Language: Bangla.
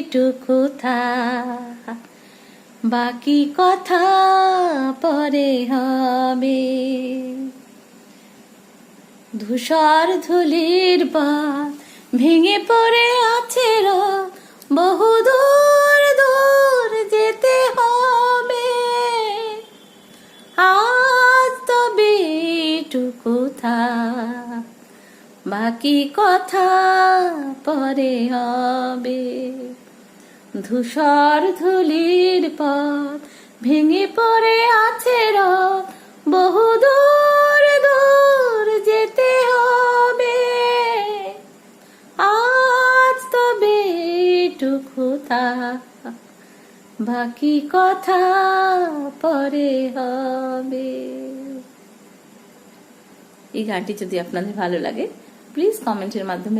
এটুকু বাকি কথা পরে হবে। ধূসর ধুলির পথ ভেঙে পড়ে আছে বহু দূর দূর যেতে হবে। আজ তবে এটুকু বাকি কথা পরে হবে। ধূসর ধুলির পথ ভেঙে পড়ে আছে বহু দূর দূর যেতে হবে। আজ তবে এটুকু বাকি কথা পরে হবে। এই গানটি যদি আপনাদের ভালো লাগে প্লিজ কমেন্টের মাধ্যমে